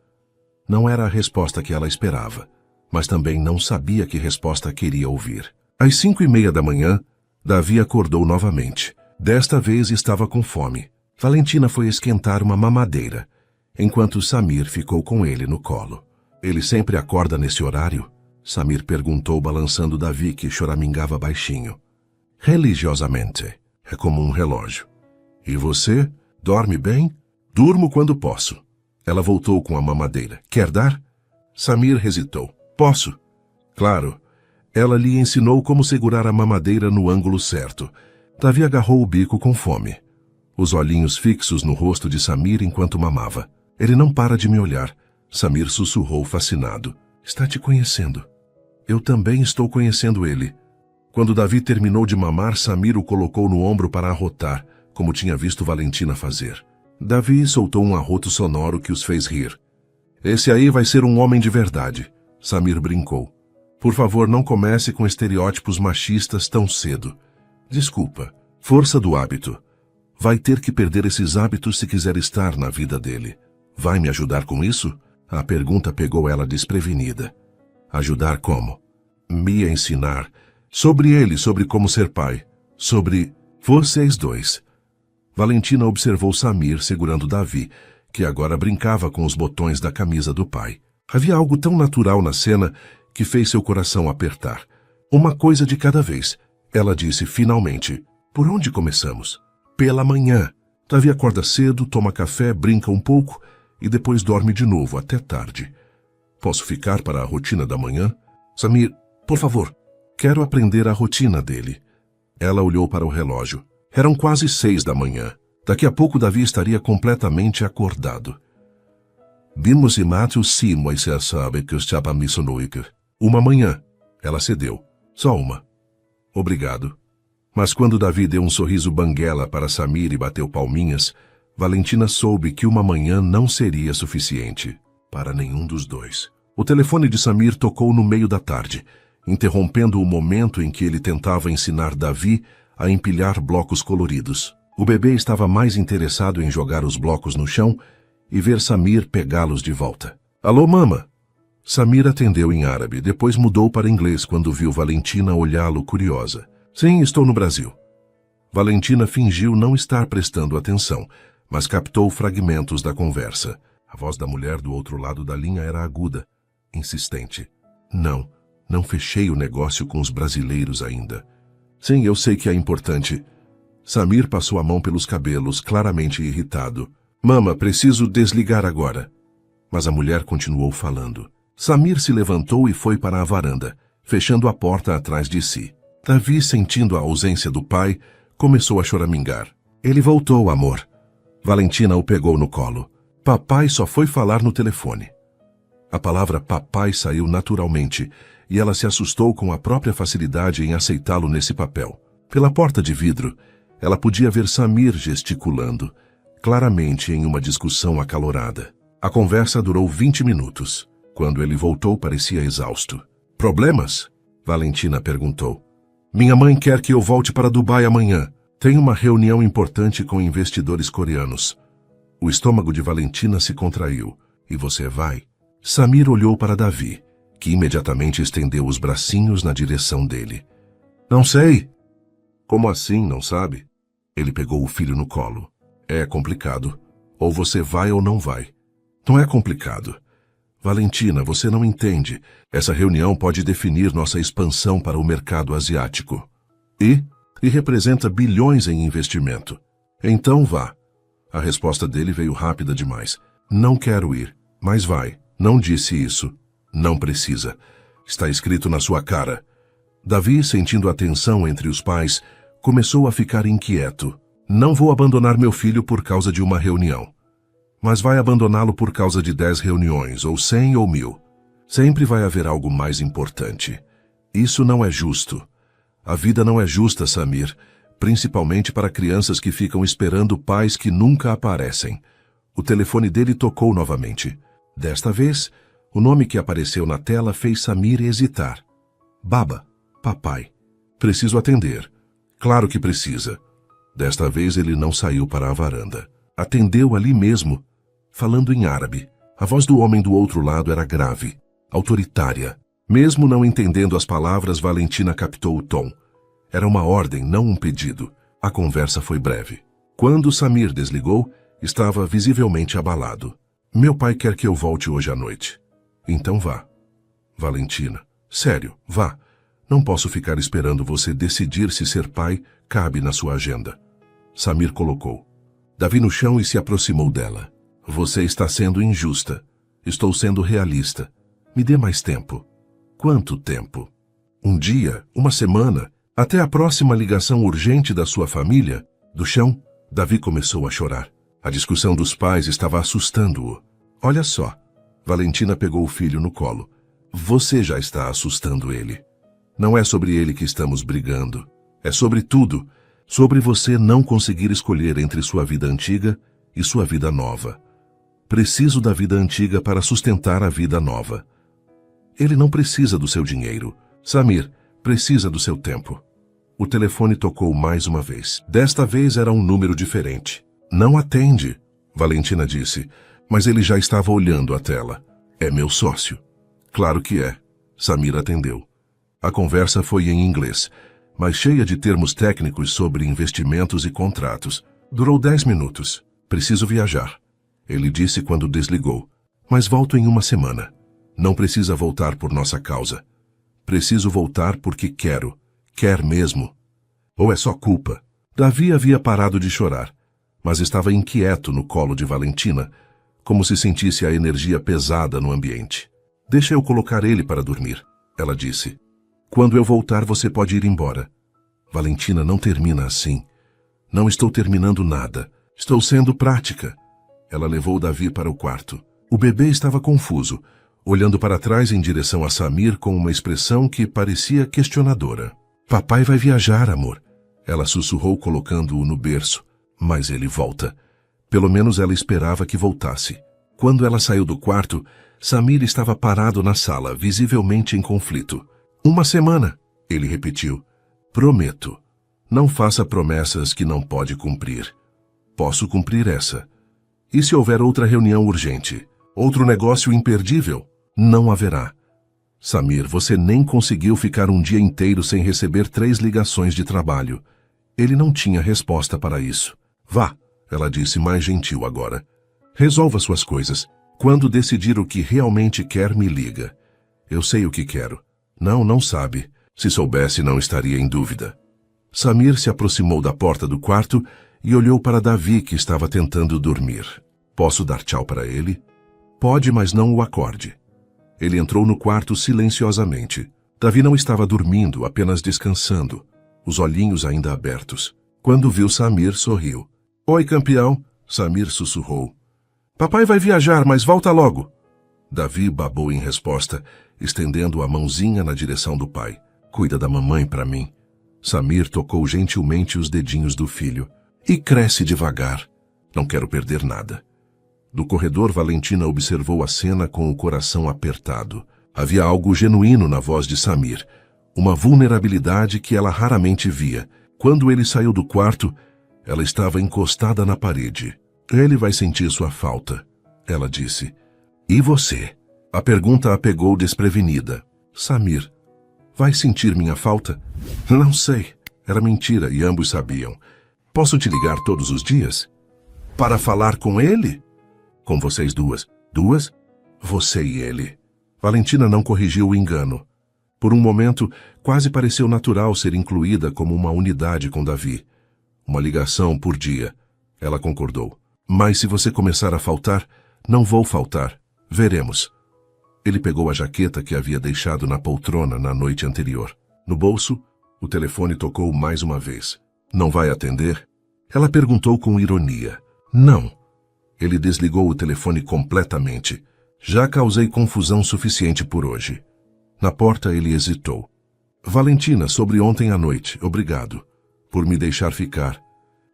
Não era a resposta que ela esperava, mas também não sabia que resposta queria ouvir. Às 5:30 da manhã, Davi acordou novamente. Desta vez estava com fome. Valentina foi esquentar uma mamadeira, enquanto Samir ficou com ele no colo. Ele sempre acorda nesse horário? Samir perguntou, balançando Davi, que choramingava baixinho. Religiosamente. É como um relógio. E você? Dorme bem? Durmo quando posso. Ela voltou com a mamadeira. Quer dar? Samir hesitou. Posso? Claro. Ela lhe ensinou como segurar a mamadeira no ângulo certo. Davi agarrou o bico com fome. Os olhinhos fixos no rosto de Samir enquanto mamava. Ele não para de me olhar. Samir sussurrou fascinado. Está te conhecendo. Eu também estou conhecendo ele. Quando Davi terminou de mamar, Samir o colocou no ombro para arrotar, como tinha visto Valentina fazer. Davi soltou um arroto sonoro que os fez rir. Esse aí vai ser um homem de verdade, Samir brincou. Por favor, não comece com estereótipos machistas tão cedo. Desculpa, força do hábito. Vai ter que perder esses hábitos se quiser estar na vida dele. Vai me ajudar com isso? A pergunta pegou ela desprevenida. Ajudar como? Me ensinar. Sobre ele, sobre como ser pai. Sobre vocês dois. Valentina observou Samir segurando Davi, que agora brincava com os botões da camisa do pai. Havia algo tão natural na cena que fez seu coração apertar. Uma coisa de cada vez. Ela disse finalmente. Por onde começamos? Pela manhã. Davi acorda cedo, toma café, brinca um pouco e depois dorme de novo até tarde. Posso ficar para a rotina da manhã? Samir, por favor. Quero aprender a rotina dele. Ela olhou para o relógio. Eram quase 6 da manhã. Daqui a pouco Davi estaria completamente acordado. Vimos e Matthew sim, mas você sabe que estava me sonoica. Uma manhã. Ela cedeu. Só uma. Obrigado. Mas quando Davi deu um sorriso banguela para Samir e bateu palminhas, Valentina soube que uma manhã não seria suficiente para nenhum dos dois. O telefone de Samir tocou no meio da tarde, interrompendo o momento em que ele tentava ensinar Davi a empilhar blocos coloridos. O bebê estava mais interessado em jogar os blocos no chão e ver Samir pegá-los de volta. Alô, mama? Samir atendeu em árabe, depois mudou para inglês quando viu Valentina olhá-lo curiosa. Sim, estou no Brasil. Valentina fingiu não estar prestando atenção, mas captou fragmentos da conversa. A voz da mulher do outro lado da linha era aguda, insistente. Não fechei o negócio com os brasileiros ainda. Sim, eu sei que é importante. Samir passou a mão pelos cabelos, claramente irritado. Mama, preciso desligar agora. Mas a mulher continuou falando. Samir se levantou e foi para a varanda, fechando a porta atrás de si. Davi, sentindo a ausência do pai, começou a choramingar. Ele voltou, amor. Valentina o pegou no colo. Papai só foi falar no telefone. A palavra papai saiu naturalmente, e ela se assustou com a própria facilidade em aceitá-lo nesse papel. Pela porta de vidro, ela podia ver Samir gesticulando, claramente em uma discussão acalorada. A conversa durou 20 minutos. Quando ele voltou, parecia exausto. Problemas? Valentina perguntou. Minha mãe quer que eu volte para Dubai amanhã. Tem uma reunião importante com investidores coreanos. O estômago de Valentina se contraiu. E você vai? Samir olhou para Davi, que imediatamente estendeu os bracinhos na direção dele. Não sei. Como assim, não sabe? Ele pegou o filho no colo. É complicado. Ou você vai ou não vai. Não é complicado. Valentina, você não entende. Essa reunião pode definir nossa expansão para o mercado asiático. E representa bilhões em investimento. Então vá. A resposta dele veio rápida demais. Não quero ir, mas vai. Não disse isso. Não precisa. Está escrito na sua cara. Davi, sentindo a tensão entre os pais, começou a ficar inquieto. Não vou abandonar meu filho por causa de uma reunião. Mas vai abandoná-lo por causa de 10 reuniões, ou 100 ou 1000. Sempre vai haver algo mais importante. Isso não é justo. A vida não é justa, Samir, principalmente para crianças que ficam esperando pais que nunca aparecem. O telefone dele tocou novamente. Desta vez, o nome que apareceu na tela fez Samir hesitar. Baba, papai. Preciso atender. Claro que precisa. Desta vez ele não saiu para a varanda. Atendeu ali mesmo, falando em árabe. A voz do homem do outro lado era grave, autoritária. Mesmo não entendendo as palavras, Valentina captou o tom. Era uma ordem, não um pedido. A conversa foi breve. Quando Samir desligou, estava visivelmente abalado. Meu pai quer que eu volte hoje à noite. Então vá. Valentina. Sério, vá. Não posso ficar esperando você decidir se ser pai cabe na sua agenda. Samir colocou Davi no chão e se aproximou dela. Você está sendo injusta. Estou sendo realista. Me dê mais tempo. Quanto tempo? Um dia? Uma semana? Até a próxima ligação urgente da sua família? Do chão, Davi começou a chorar. A discussão dos pais estava assustando-o. Olha só. Valentina pegou o filho no colo. Você já está assustando ele. Não é sobre ele que estamos brigando. É sobre tudo. Sobre você não conseguir escolher entre sua vida antiga e sua vida nova. Preciso da vida antiga para sustentar a vida nova. Ele não precisa do seu dinheiro. Samir precisa do seu tempo. O telefone tocou mais uma vez. Desta vez era um número diferente. Não atende, Valentina disse, mas ele já estava olhando a tela. É meu sócio. Claro que é. Samir atendeu. A conversa foi em inglês, mas cheia de termos técnicos sobre investimentos e contratos. Durou 10 minutos. Preciso viajar. Ele disse quando desligou. Mas volto em uma semana. Não precisa voltar por nossa causa. Preciso voltar porque quero. Quer mesmo. Ou é só culpa? Davi havia parado de chorar, mas estava inquieto no colo de Valentina, como se sentisse a energia pesada no ambiente. Deixa eu colocar ele para dormir, ela disse. Quando eu voltar, você pode ir embora. Valentina, não termina assim. Não estou terminando nada. Estou sendo prática. Ela levou Davi para o quarto. O bebê estava confuso, olhando para trás em direção a Samir com uma expressão que parecia questionadora. Papai vai viajar, amor. Ela sussurrou colocando-o no berço. Mas ele volta. Pelo menos ela esperava que voltasse. Quando ela saiu do quarto, Samir estava parado na sala, visivelmente em conflito. Uma semana, ele repetiu. Prometo. Não faça promessas que não pode cumprir. Posso cumprir essa. E se houver outra reunião urgente? Outro negócio imperdível? Não haverá. Samir, você nem conseguiu ficar um dia inteiro sem receber 3 ligações de trabalho. Ele não tinha resposta para isso. Vá, ela disse mais gentil agora. Resolva suas coisas. Quando decidir o que realmente quer, me liga. Eu sei o que quero. Não sabe. Se soubesse, não estaria em dúvida. Samir se aproximou da porta do quarto e olhou para Davi, que estava tentando dormir. Posso dar tchau para ele? Pode, mas não o acorde. Ele entrou no quarto silenciosamente. Davi não estava dormindo, apenas descansando, os olhinhos ainda abertos. Quando viu Samir, sorriu. Oi, campeão, Samir sussurrou. Papai vai viajar, mas volta logo. Davi babou em resposta, estendendo a mãozinha na direção do pai. Cuida da mamãe para mim. Samir tocou gentilmente os dedinhos do filho. E cresce devagar. Não quero perder nada. Do corredor, Valentina observou a cena com o coração apertado. Havia algo genuíno na voz de Samir, uma vulnerabilidade que ela raramente via. Quando ele saiu do quarto, ela estava encostada na parede. Ele vai sentir sua falta, ela disse. E você? A pergunta a pegou desprevenida. Samir, vai sentir minha falta? Não sei. Era mentira e ambos sabiam. Posso te ligar todos os dias? Para falar com ele? Com vocês duas. Duas? Você e ele. Valentina não corrigiu o engano. Por um momento, quase pareceu natural ser incluída como uma unidade com Davi. Uma ligação por dia. Ela concordou. Mas se você começar a faltar, não vou faltar. Veremos. Ele pegou a jaqueta que havia deixado na poltrona na noite anterior. No bolso, o telefone tocou mais uma vez. Não vai atender? Ela perguntou com ironia. Não. Ele desligou o telefone completamente. Já causei confusão suficiente por hoje. Na porta ele hesitou. Valentina, sobre ontem à noite, obrigado. Por me deixar ficar.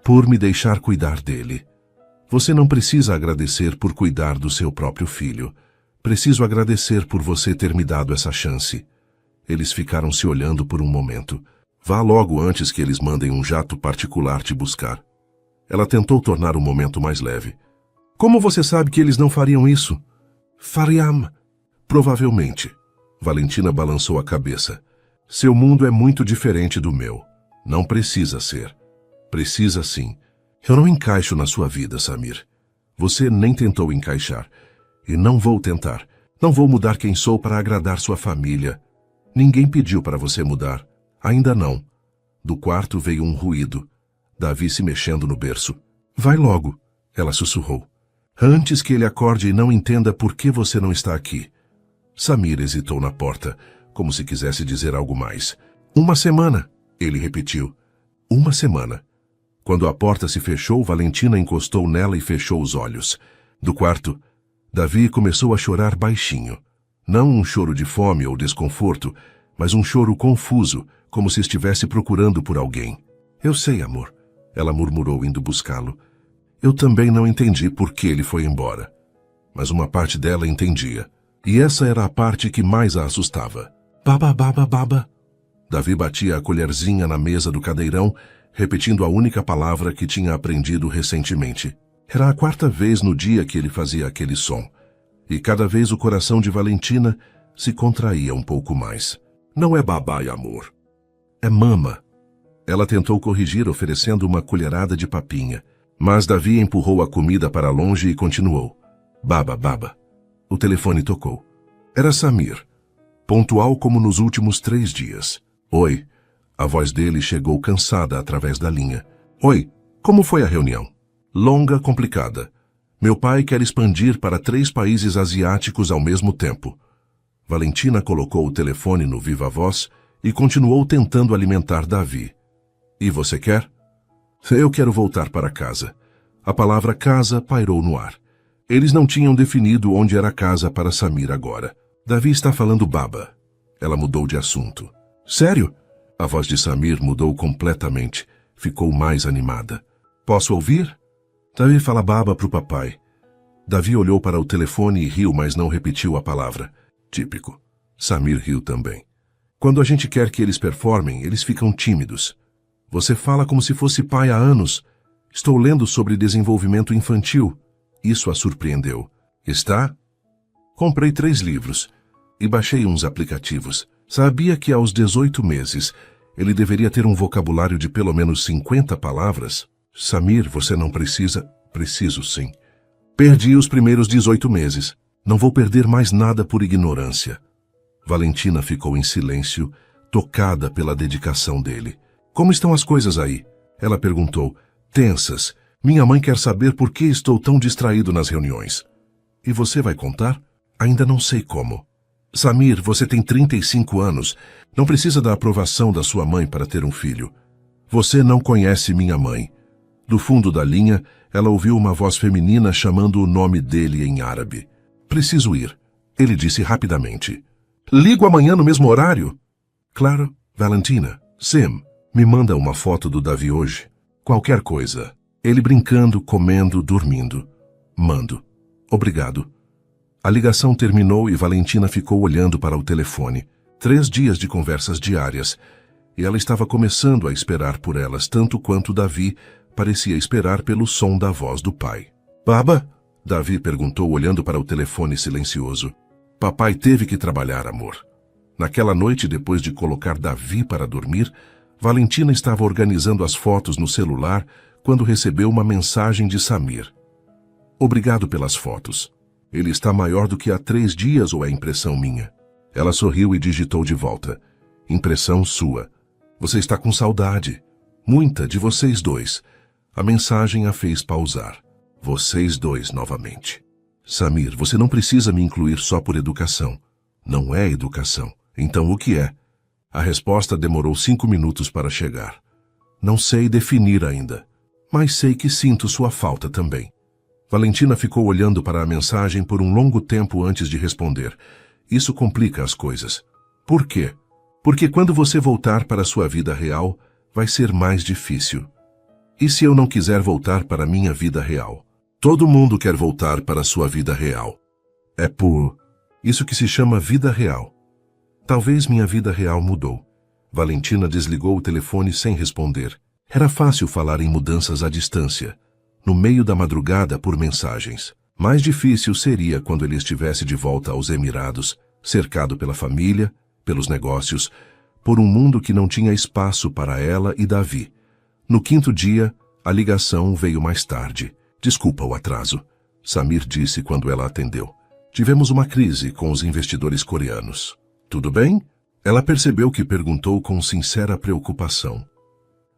Por me deixar cuidar dele. Você não precisa agradecer por cuidar do seu próprio filho. Preciso agradecer por você ter me dado essa chance. Eles ficaram se olhando por um momento. Vá logo antes que eles mandem um jato particular te buscar. Ela tentou tornar o momento mais leve. Como você sabe que eles não fariam isso? Fariam. Provavelmente. Valentina balançou a cabeça. Seu mundo é muito diferente do meu. Não precisa ser. Precisa sim. Eu não encaixo na sua vida, Samir. Você nem tentou encaixar. E não vou tentar. Não vou mudar quem sou para agradar sua família. Ninguém pediu para você mudar. Ainda não. Do quarto veio um ruído. Davi se mexendo no berço. Vai logo, ela sussurrou. Antes que ele acorde e não entenda por que você não está aqui. Samir hesitou na porta, como se quisesse dizer algo mais. Uma semana, ele repetiu. Uma semana. Quando a porta se fechou, Valentina encostou nela e fechou os olhos. Do quarto, Davi começou a chorar baixinho. Não um choro de fome ou desconforto, mas um choro confuso, como se estivesse procurando por alguém. Eu sei, amor, ela murmurou indo buscá-lo. Eu também não entendi por que ele foi embora. Mas uma parte dela entendia. E essa era a parte que mais a assustava. Baba, baba, baba. Davi batia a colherzinha na mesa do cadeirão, repetindo a única palavra que tinha aprendido recentemente. Era a 4ª vez no dia que ele fazia aquele som. E cada vez o coração de Valentina se contraía um pouco mais. Não é babá e amor. É mama. Ela tentou corrigir oferecendo uma colherada de papinha. Mas Davi empurrou a comida para longe e continuou. Baba, baba. O telefone tocou. Era Samir. Pontual como nos últimos 3 dias. Oi. A voz dele chegou cansada através da linha. Oi, como foi a reunião? Longa, complicada. Meu pai quer expandir para 3 países asiáticos ao mesmo tempo. Valentina colocou o telefone no viva-voz e continuou tentando alimentar Davi. E você quer? Eu quero voltar para casa. A palavra casa pairou no ar. Eles não tinham definido onde era a casa para Samir agora. Davi está falando baba. Ela mudou de assunto. Sério? A voz de Samir mudou completamente. Ficou mais animada. Posso ouvir? Davi fala baba pro papai. Davi olhou para o telefone e riu, mas não repetiu a palavra. Típico. Samir riu também. Quando a gente quer que eles performem, eles ficam tímidos. Você fala como se fosse pai há anos. Estou lendo sobre desenvolvimento infantil. Isso a surpreendeu. Está? Comprei 3 livros e baixei uns aplicativos. Sabia que aos 18 meses ele deveria ter um vocabulário de pelo menos 50 palavras? Samir, você não precisa... Preciso sim. Perdi os primeiros 18 meses. Não vou perder mais nada por ignorância. Valentina ficou em silêncio, tocada pela dedicação dele. Como estão as coisas aí? Ela perguntou. Tensas. Minha mãe quer saber por que estou tão distraído nas reuniões. E você vai contar? Ainda não sei como. Samir, você tem 35 anos. Não precisa da aprovação da sua mãe para ter um filho. Você não conhece minha mãe. Do fundo da linha, ela ouviu uma voz feminina chamando o nome dele em árabe. Preciso ir. Ele disse rapidamente. Ligo amanhã no mesmo horário? Claro, Valentina. Sim, me manda uma foto do Davi hoje. Qualquer coisa. Ele brincando, comendo, dormindo. Mando. Obrigado. A ligação terminou e Valentina ficou olhando para o telefone. 3 dias de conversas diárias. E ela estava começando a esperar por elas tanto quanto Davi parecia esperar pelo som da voz do pai. Baba? Davi perguntou olhando para o telefone silencioso. Papai teve que trabalhar, amor. Naquela noite, depois de colocar Davi para dormir, Valentina estava organizando as fotos no celular quando recebeu uma mensagem de Samir. Obrigado pelas fotos. Ele está maior do que há 3 dias ou é impressão minha? Ela sorriu e digitou de volta. Impressão sua. Você está com saudade. Muita de vocês 2. A mensagem a fez pausar. Vocês 2 novamente. Samir, você não precisa me incluir só por educação. Não é educação. Então o que é? A resposta demorou 5 minutos para chegar. Não sei definir ainda, mas sei que sinto sua falta também. Valentina ficou olhando para a mensagem por um longo tempo antes de responder. Isso complica as coisas. Por quê? Porque quando você voltar para a sua vida real, vai ser mais difícil. E se eu não quiser voltar para a minha vida real? Todo mundo quer voltar para a sua vida real. É por isso que se chama vida real. Talvez minha vida real mudou. Valentina desligou o telefone sem responder. Era fácil falar em mudanças à distância, no meio da madrugada por mensagens. Mais difícil seria quando ele estivesse de volta aos Emirados, cercado pela família, pelos negócios, por um mundo que não tinha espaço para ela e Davi. No 5º dia, a ligação veio mais tarde. Desculpa o atraso, Samir disse quando ela atendeu. Tivemos uma crise com os investidores coreanos. Tudo bem? Ela percebeu que perguntou com sincera preocupação.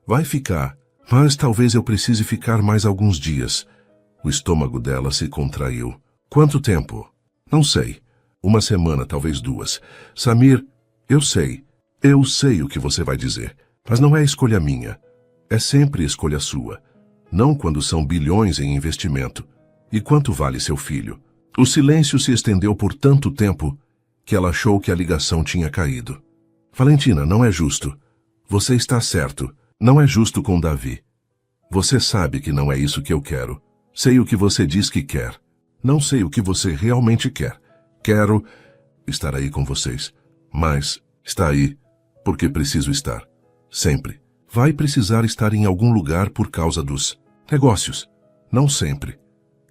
Vai ficar, mas talvez eu precise ficar mais alguns dias. O estômago dela se contraiu. Quanto tempo? Não sei. 1 semana, talvez 2. Samir, eu sei o que você vai dizer, mas não é escolha minha. É sempre escolha sua. Não quando são bilhões em investimento. E quanto vale seu filho? O silêncio se estendeu por tanto tempo que ela achou que a ligação tinha caído. Valentina, não é justo. Você está certo. Não é justo com Davi. Você sabe que não é isso que eu quero. Sei o que você diz que quer. Não sei o que você realmente quer. Quero estar aí com vocês. Mas está aí. Porque preciso estar. Sempre. Vai precisar estar em algum lugar por causa dos negócios. Não sempre.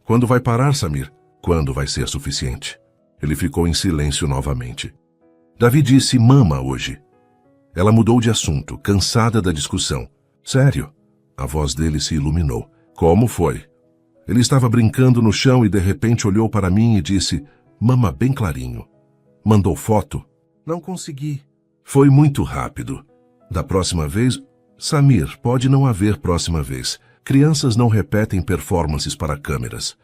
Quando vai parar, Samir? Quando vai ser suficiente? Ele ficou em silêncio novamente. Davi disse mama hoje. Ela mudou de assunto, cansada da discussão. Sério? A voz dele se iluminou. Como foi? Ele estava brincando no chão e de repente olhou para mim e disse, mama bem clarinho. Mandou foto? Não consegui. Foi muito rápido. Da próxima vez... Samir, pode não haver próxima vez. Crianças não repetem performances para câmeras.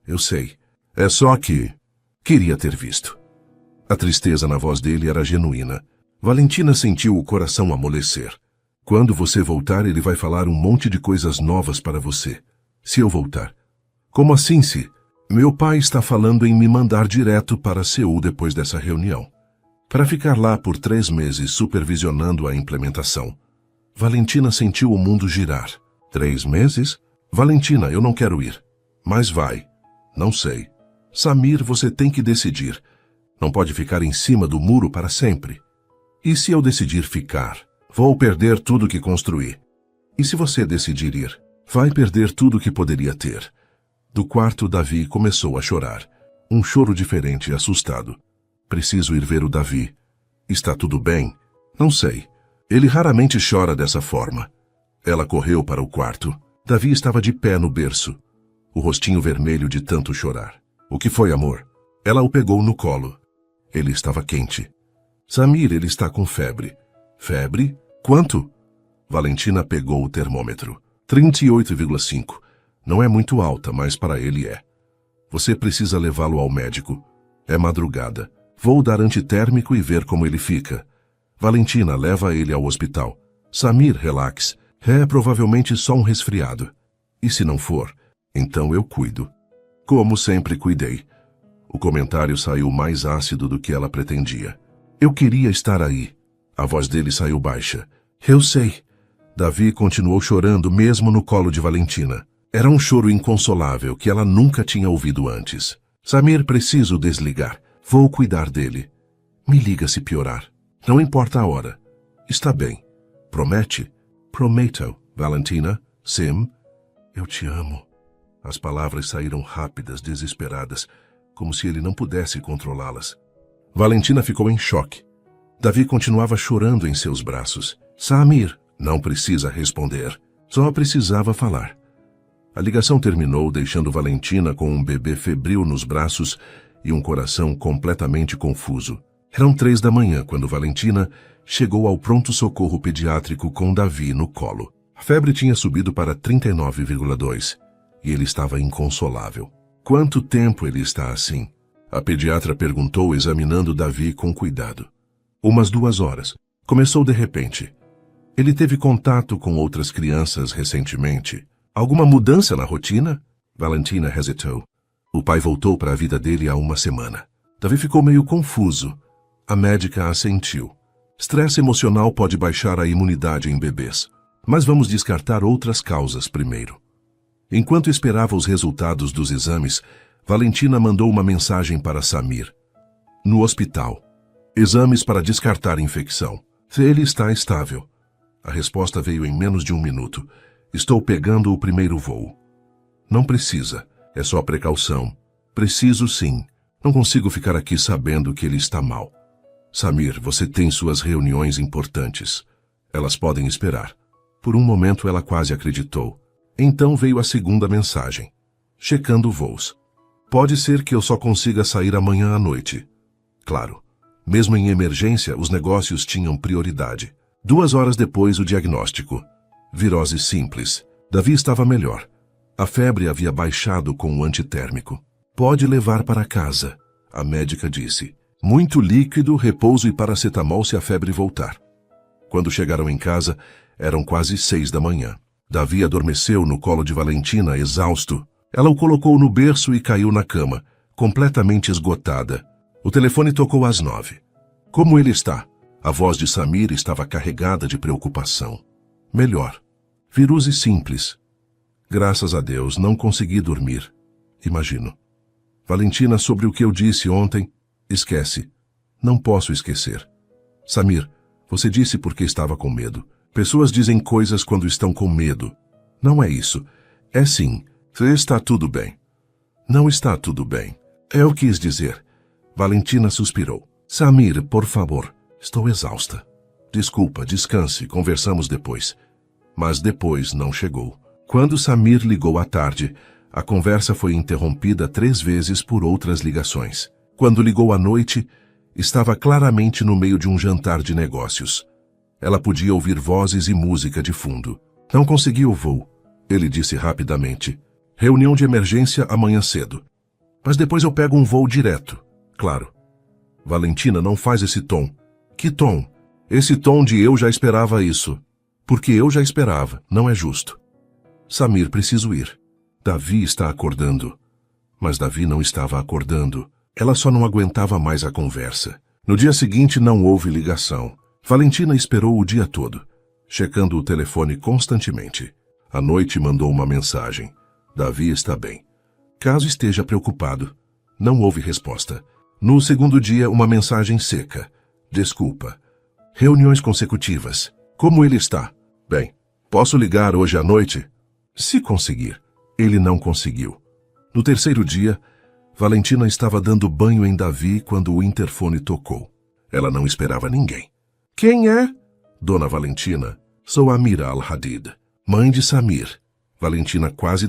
Eu sei. É só que... Queria ter visto. A tristeza na voz dele era genuína. Valentina sentiu o coração amolecer. Quando você voltar, ele vai falar um monte de coisas novas para você. Se eu voltar. Como assim se? Meu pai está falando em me mandar direto para Seul depois dessa reunião. Para ficar lá por 3 meses supervisionando a implementação. Valentina sentiu o mundo girar. 3 meses? Valentina, eu não quero ir. Mas vai. Não sei. Samir, você tem que decidir. Não pode ficar em cima do muro para sempre. E se eu decidir ficar? Vou perder tudo que construí. E se você decidir ir? Vai perder tudo que poderia ter. Do quarto, Davi começou a chorar. Um choro diferente e assustado. Preciso ir ver o Davi. Está tudo bem? Não sei. Ele raramente chora dessa forma. Ela correu para o quarto. Davi estava de pé no berço. O rostinho vermelho de tanto chorar. O que foi, amor? Ela o pegou no colo. Ele estava quente. Samir, ele está com febre. Febre? Quanto? Valentina pegou o termômetro. 38,5. Não é muito alta, mas para ele é. Você precisa levá-lo ao médico. É madrugada. Vou dar antitérmico e ver como ele fica. Valentina, leva ele ao hospital. Samir, relaxe. É provavelmente só um resfriado. E se não for, então eu cuido. Como sempre cuidei. O comentário saiu mais ácido do que ela pretendia. Eu queria estar aí. A voz dele saiu baixa. Eu sei. Davi continuou chorando mesmo no colo de Valentina. Era um choro inconsolável que ela nunca tinha ouvido antes. Samir, preciso desligar. Vou cuidar dele. Me liga se piorar. Não importa a hora. Está bem. Promete? Prometo, Valentina. Sim. Eu te amo. As palavras saíram rápidas, desesperadas, como se ele não pudesse controlá-las. Valentina ficou em choque. Davi continuava chorando em seus braços. Samir, não precisa responder. Só precisava falar. A ligação terminou, deixando Valentina com um bebê febril nos braços e um coração completamente confuso. Eram 3 da manhã quando Valentina chegou ao pronto-socorro pediátrico com Davi no colo. A febre tinha subido para 39,2 e ele estava inconsolável. Quanto tempo ele está assim? A pediatra perguntou, examinando Davi com cuidado. Umas 2 horas. Começou de repente. Ele teve contato com outras crianças recentemente. Alguma mudança na rotina? Valentina hesitou. O pai voltou para a vida dele há 1 semana. Davi ficou meio confuso. A médica assentiu. Estresse emocional pode baixar a imunidade em bebês. Mas vamos descartar outras causas primeiro. Enquanto esperava os resultados dos exames, Valentina mandou uma mensagem para Samir. No hospital. Exames para descartar infecção. Ele está estável. A resposta veio em menos de 1 minuto. Estou pegando o primeiro voo. Não precisa. É só precaução. Preciso sim. Não consigo ficar aqui sabendo que ele está mal. Samir, você tem suas reuniões importantes. Elas podem esperar. Por um momento ela quase acreditou. Então veio a segunda mensagem. Checando voos. Pode ser que eu só consiga sair amanhã à noite. Claro. Mesmo em emergência, os negócios tinham prioridade. 2 horas depois, o diagnóstico. Virose simples. Davi estava melhor. A febre havia baixado com o antitérmico. Pode levar para casa, a médica disse. Muito líquido, repouso e paracetamol se a febre voltar. Quando chegaram em casa, eram quase 6 da manhã. Davi adormeceu no colo de Valentina, exausto. Ela o colocou no berço e caiu na cama, completamente esgotada. O telefone tocou às 9. Como ele está? A voz de Samir estava carregada de preocupação. Melhor. Virose simples. Graças a Deus, não consegui dormir. Imagino. Valentina, sobre o que eu disse ontem, esquece. Não posso esquecer. Samir, Você disse porque estava com medo. Pessoas dizem coisas quando estão com medo. Não é isso. É sim. Está tudo bem. Não está tudo bem. Eu quis dizer. Valentina suspirou. Samir, por favor. Estou exausta. Desculpa, descanse, conversamos depois. Mas depois não chegou. Quando Samir ligou à tarde, a conversa foi interrompida 3 vezes por outras ligações. Quando ligou à noite, estava claramente no meio de um jantar de negócios. Ela podia ouvir vozes e música de fundo. Não consegui o voo, ele disse rapidamente. Reunião de emergência amanhã cedo. Mas depois eu pego um voo direto. Claro. Valentina, não faz esse tom. Que tom? Esse tom de eu já esperava isso. Porque eu já esperava, não é justo. Samir, preciso ir. Davi está acordando. Mas Davi não estava acordando. Ela só não aguentava mais a conversa. No dia seguinte não houve ligação. Valentina esperou o dia todo, checando o telefone constantemente. À noite mandou uma mensagem. Davi está bem. Caso esteja preocupado. Não houve resposta. No segundo dia, uma mensagem seca. Desculpa. Reuniões consecutivas. Como ele está? Bem, posso ligar hoje à noite? Se conseguir. Ele não conseguiu. No terceiro dia, Valentina estava dando banho em Davi quando o interfone tocou. Ela não esperava ninguém. Quem é? Dona Valentina. Sou Amira Al-Hadid, mãe de Samir. Valentina quase